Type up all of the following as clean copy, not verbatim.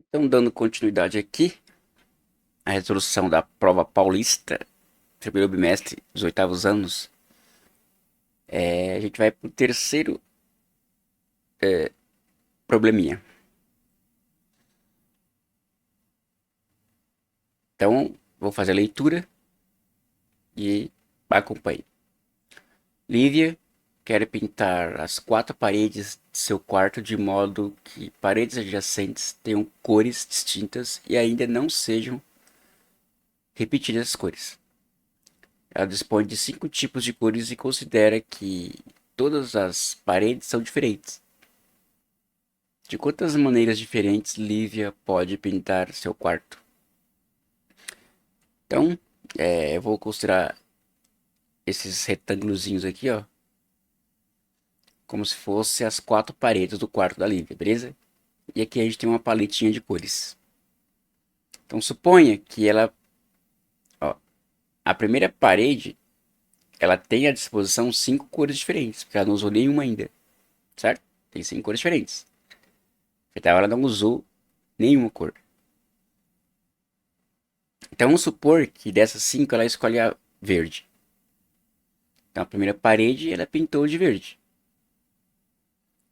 Então, dando continuidade aqui, a resolução da prova paulista, primeiro bimestre dos oitavos anos, a gente vai para o terceiro probleminha. Então, vou fazer a leitura e acompanhe. Lívia quer pintar as quatro paredes de seu quarto de modo que paredes adjacentes tenham cores distintas e ainda não sejam repetidas as cores. Ela dispõe de 5 tipos de cores e considera que todas as paredes são diferentes. De quantas maneiras diferentes Lívia pode pintar seu quarto? Então, eu vou considerar esses retângulozinhos aqui, ó, como se fossem as quatro paredes do quarto da Lívia, beleza? E aqui a gente tem uma paletinha de cores. Então, suponha que ó, a primeira parede, ela tem à disposição 5 cores diferentes, porque ela não usou nenhuma ainda, certo? Tem 5 cores diferentes. Então, ela não usou nenhuma cor. Então, vamos supor que dessas 5 ela escolhe a verde. Então, a primeira parede ela pintou de verde.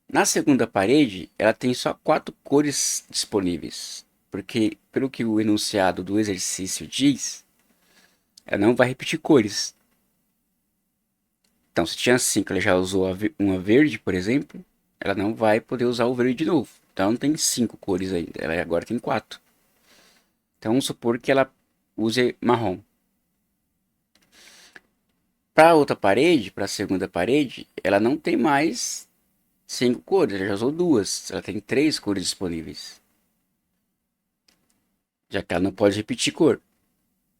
Na segunda parede, ela tem só 4 cores disponíveis, porque, pelo que o enunciado do exercício diz, ela não vai repetir cores. Então, se tinha 5, ela já usou uma verde, por exemplo, ela não vai poder usar o verde de novo. Então, não tem 5 cores ainda, ela agora tem 4. Então, vamos supor que ela use marrom. Para a outra parede, para a segunda parede, ela não tem mais 5 cores, ela já usou 2. Ela tem 3 cores disponíveis, já que ela não pode repetir cor.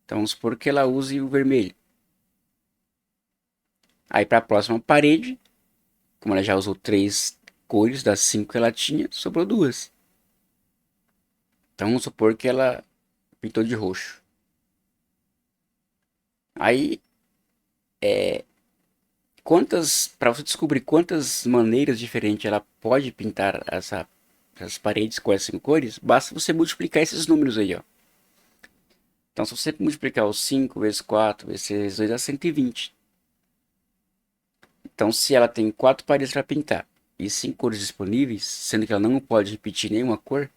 Então vamos supor que ela use o vermelho. Aí para a próxima parede, como ela já usou 3 cores das 5 que ela tinha, sobrou 2. Então vamos supor que ela pintou de roxo. Aí, para você descobrir quantas maneiras diferentes ela pode pintar essas paredes com as 5 cores, basta você multiplicar esses números aí, ó. Então, se você multiplicar os 5 vezes 4 vezes 6 vezes 2 dá 120. Então, se ela tem 4 paredes para pintar e 5 cores disponíveis, sendo que ela não pode repetir nenhuma cor,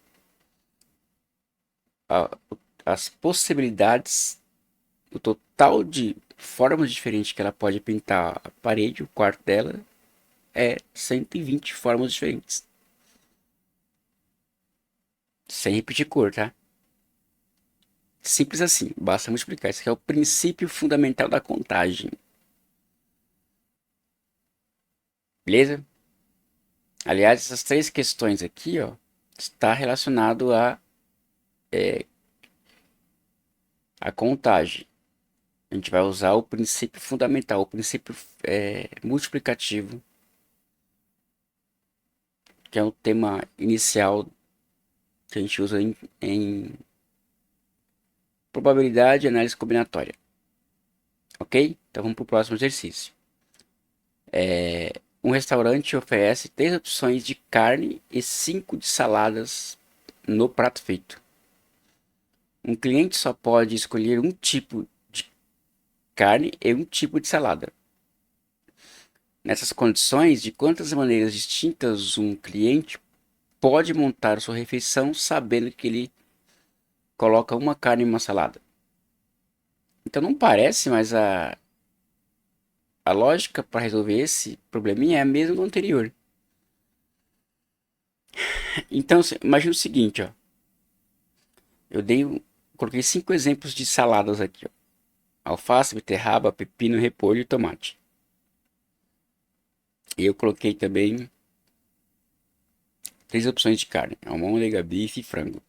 a- as possibilidades, o total de formas diferentes que ela pode pintar a parede, o quarto dela, é 120 formas diferentes. Sem repetir cor, tá? Simples assim, basta multiplicar. Esse aqui é o princípio fundamental da contagem. Beleza? Aliás, essas 3 questões aqui, ó, está relacionado a contagem. A gente vai usar o princípio fundamental, o princípio multiplicativo, que é o tema inicial que a gente usa em probabilidade e análise combinatória. Ok? Então vamos para o próximo exercício. Um restaurante oferece 3 opções de carne e 5 de saladas no prato feito. Um cliente só pode escolher um tipo de carne e um tipo de salada. Nessas condições, de quantas maneiras distintas um cliente pode montar sua refeição sabendo que ele coloca uma carne e uma salada? Então não parece, mas a lógica para resolver esse probleminha é a mesma do anterior. Então, imagina o seguinte, ó. Eu coloquei 5 exemplos de saladas aqui, ó. Alface, beterraba, pepino, repolho e tomate. E eu coloquei também 3 opções de carne: almôndega, bife e frango.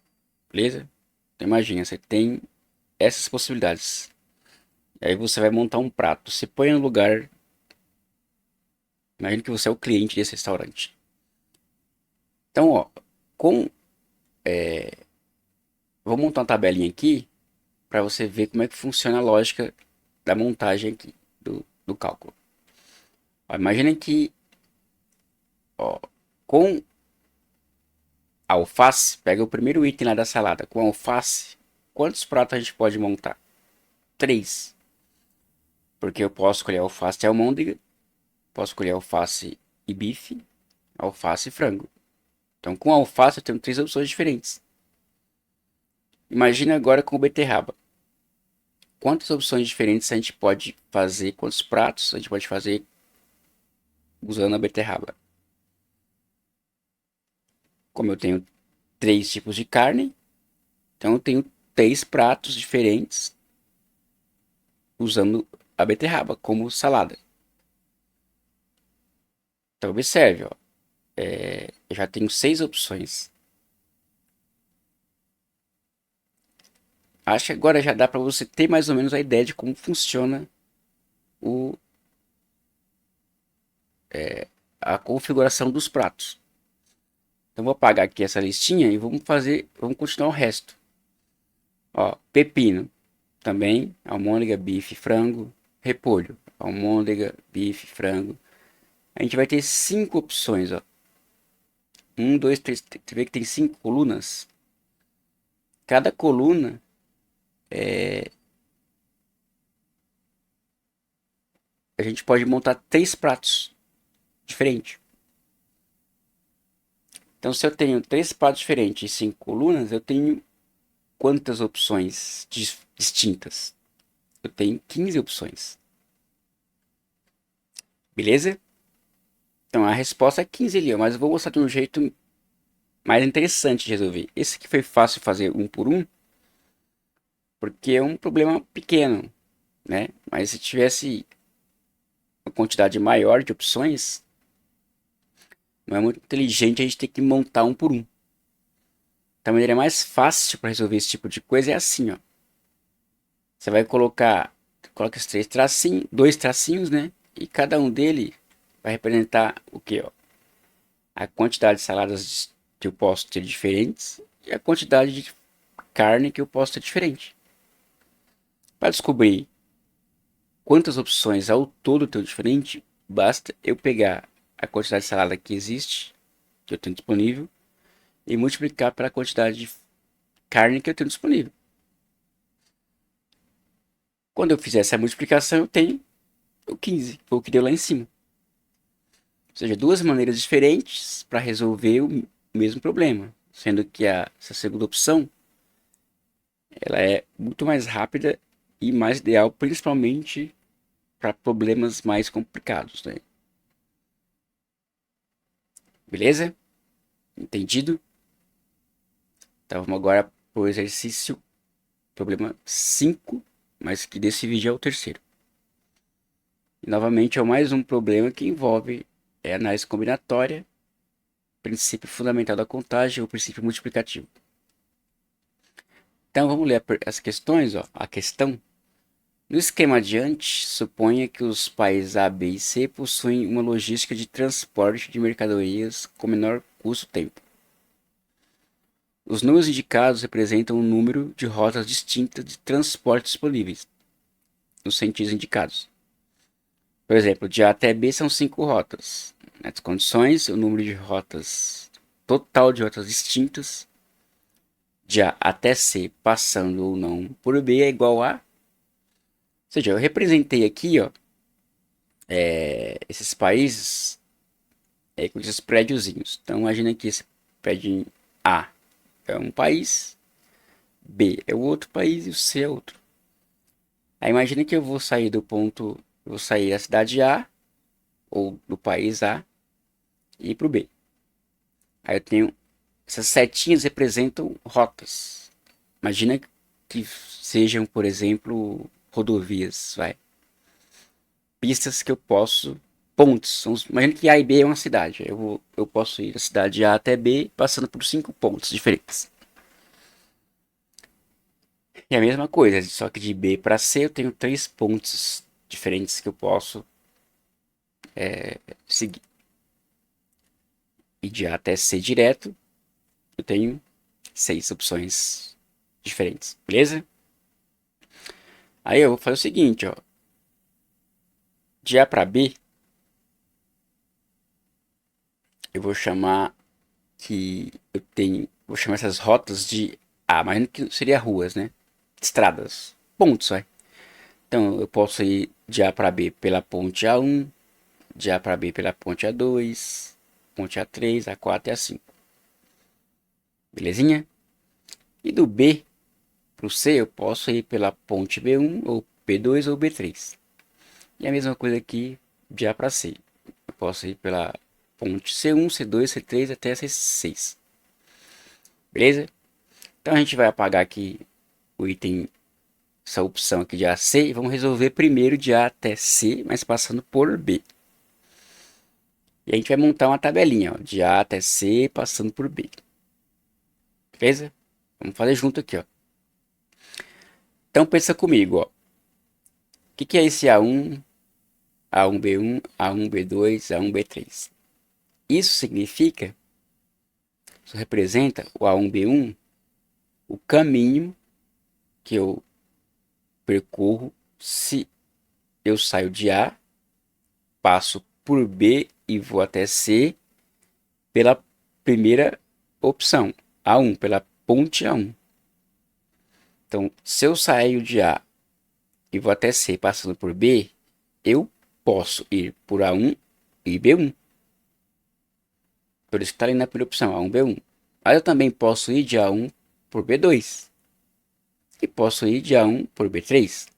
Beleza? Então imagina, você tem essas possibilidades. E aí você vai montar um prato. Você põe no lugar. Imagina que você é o cliente desse restaurante. Então, ó, com, vou montar uma tabelinha aqui para você ver como é que funciona a lógica da montagem aqui do cálculo. Ó, imagina que, ó, com alface, pega o primeiro item lá da salada. Com alface, quantos pratos a gente pode montar? 3. Porque eu posso escolher alface e almôndega, posso escolher alface e bife, alface e frango. Então, com alface eu tenho 3 opções diferentes. Imagina agora com beterraba. Quantas opções diferentes a gente pode fazer, quantos pratos a gente pode fazer usando a beterraba? Como eu tenho 3 tipos de carne, então eu tenho 3 pratos diferentes usando a beterraba como salada. Então observe, ó, eu já tenho 6 opções. Acho que agora já dá para você ter mais ou menos a ideia de como funciona o, a configuração dos pratos. Então vou apagar aqui essa listinha e vamos continuar o resto. Ó, pepino, também almôndega, bife, frango, repolho, almôndega, bife, frango. A gente vai ter 5 opções, ó. 1, 2, 3, você vê que tem 5 colunas. Cada coluna a gente pode montar 3 pratos diferentes. Então, se eu tenho 3 pratos diferentes e 5 colunas, eu tenho quantas opções distintas? Eu tenho 15 opções. Beleza? Então, a resposta é 15 ali, ó, mas eu vou mostrar de um jeito mais interessante de resolver. Esse aqui foi fácil fazer um por um, porque é um problema pequeno, né? Mas se tivesse uma quantidade maior de opções, não é muito inteligente a gente ter que montar um por um. Então, a maneira mais fácil para resolver esse tipo de coisa é assim, ó. Você vai coloca os 3 tracinhos, 2 tracinhos, né? E cada um dele vai representar o que, ó? A quantidade de saladas que eu posso ter diferentes e a quantidade de carne que eu posso ter diferente. Para descobrir quantas opções ao todo eu tenho diferente, basta eu pegar a quantidade de salada que existe, que eu tenho disponível, e multiplicar pela quantidade de carne que eu tenho disponível. Quando eu fizer essa multiplicação, eu tenho o 15, foi o que deu lá em cima. Ou seja, duas maneiras diferentes para resolver o mesmo problema, sendo que essa segunda opção ela é muito mais rápida e mais ideal, principalmente para problemas mais complicados, né? Beleza? Entendido? Então vamos agora para o exercício problema 5, mas que desse vídeo é o terceiro. E novamente é mais um problema que envolve análise combinatória, princípio fundamental da contagem ou princípio multiplicativo. Então vamos ler as questões, ó. A questão. No esquema adiante, suponha que os países A, B e C possuem uma logística de transporte de mercadorias com menor custo-tempo. Os números indicados representam o número de rotas distintas de transporte disponíveis, nos sentidos indicados. Por exemplo, de A até B são 5 rotas. Nas condições, o número de rotas total de rotas distintas de A até C, passando ou não por B, é igual a... Ou seja, eu representei aqui, ó, esses países com esses prédiozinhos. Então, imagina que esse prédio A é um país, B é o outro país e o C é outro. Aí imagina que eu vou sair do ponto, eu vou sair da cidade A, ou do país A, e ir para o B. Aí eu tenho, essas setinhas representam rotas. Imagina que sejam, por exemplo, rodovias, vai. Pistas que eu posso, pontos. Imagina que A e B é uma cidade. Eu posso ir da cidade A até B, passando por 5 pontos diferentes. E a mesma coisa, só que de B para C eu tenho 3 pontos diferentes que eu posso seguir. E de A até C direto, eu tenho 6 opções diferentes, beleza? Aí eu vou fazer o seguinte, ó. De A para B, eu vou chamar que eu tenho, vou chamar essas rotas de A, imagino que seria ruas, né? Estradas, pontos, vai. Então eu posso ir de A para B pela ponte A1, de A para B pela ponte A2, ponte A3, A4 e A5. Belezinha? E do B para o C eu posso ir pela ponte B1 ou B2 ou B3. E a mesma coisa aqui de A para C. Eu posso ir pela ponte C1, C2, C3 até C6. Beleza? Então a gente vai apagar aqui o item, essa opção aqui de A a C, e vamos resolver primeiro de A até C, mas passando por B. E a gente vai montar uma tabelinha, ó, de A até C, passando por B. Beleza? Vamos fazer junto aqui, ó. Então pensa comigo, ó. O que é esse A1, A1B1, A1B2, A1B3? Isso significa, isso representa o A1B1, o caminho que eu percorro se eu saio de A, passo por B e vou até C pela primeira opção, A1, pela ponte A1. Então, se eu saio de A e vou até C passando por B, eu posso ir por A1 e B1. Por isso que está ali na primeira opção, A1, B1. Mas eu também posso ir de A1 por B2. E posso ir de A1 por B3.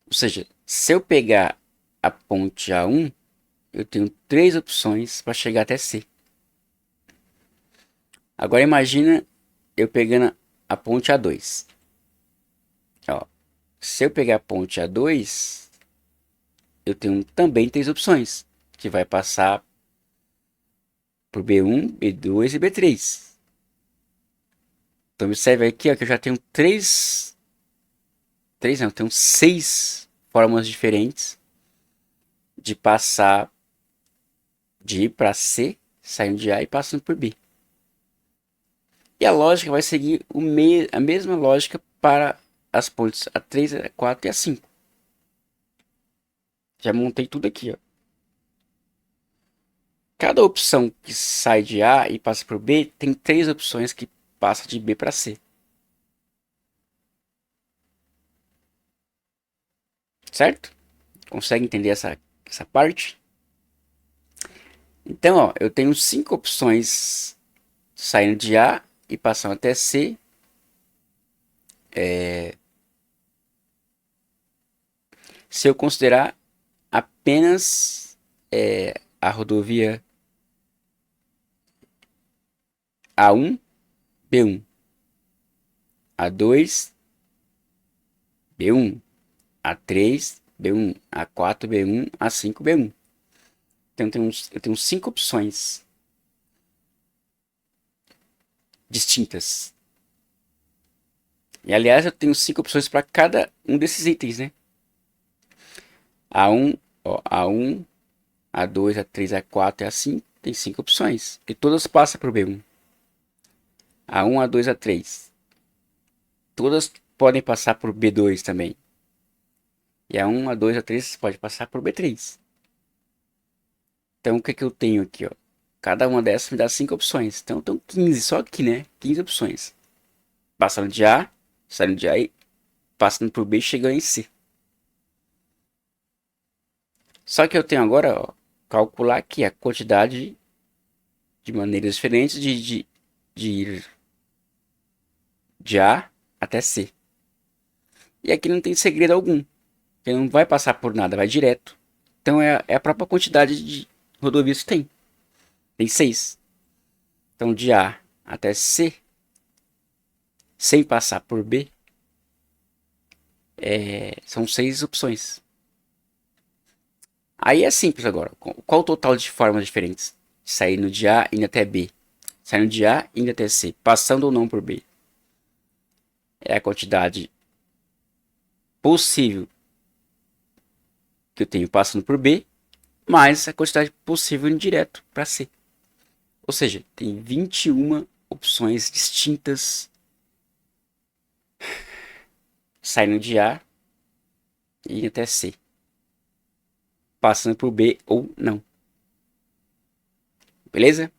Ou seja, se eu pegar a ponte A1, eu tenho 3 opções para chegar até C. Agora imagina eu pegando a ponte A2. Ó, se eu pegar a ponte A2, eu tenho também 3 opções, que vai passar por B1, B2 e B3. Então observe aqui, ó, que eu já tenho tenho 6 formas diferentes de passar, de ir para C, saindo de A e passando por B. E a lógica vai seguir a mesma lógica para as pontes A3, A4 e A5. Já montei tudo aqui, ó. Cada opção que sai de A e passa por B tem 3 opções que passam de B para C. Certo? Consegue entender essa parte? Então, ó, eu tenho 5 opções saindo de A e passando até C. Se eu considerar apenas a rodovia A1, B1, A2, B1, A3, B1, A4, B1, A5, B1. Então eu tenho 5 opções distintas. E aliás, eu tenho 5 opções para cada um desses itens, né? A1, ó, A1, A2, A3, A4 e A5 tem 5 opções. E todas passam por B1. A1, A2, A3. Todas podem passar por B2 também. E A1, A2, A3 pode passar por B3. Então o que eu tenho aqui, ó? Cada uma dessas me dá 5 opções. Então estão 15 só aqui, né? 15 opções. Passando de A, saindo de A e passando por B e chegando em C. Só que eu tenho agora, ó, calcular aqui a quantidade de maneiras diferentes de ir de A até C. E aqui não tem segredo algum. Ele não vai passar por nada, vai direto. Então é a própria quantidade de rodovias que tem. Tem 6. Então de A até C, sem passar por B, são 6 opções. Aí é simples agora. Qual o total de formas diferentes? Saindo de A indo até B. Saindo de A indo até C. Passando ou não por B. É a quantidade possível que eu tenho passando por B, mais a quantidade possível indo direto para C. Ou seja, tem 21 opções distintas saindo de A e indo até C. Passando por B ou não. Beleza?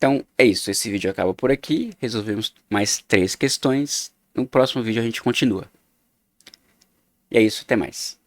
Então é isso, esse vídeo acaba por aqui. Resolvemos mais 3 questões. No próximo vídeo a gente continua. E é isso, até mais.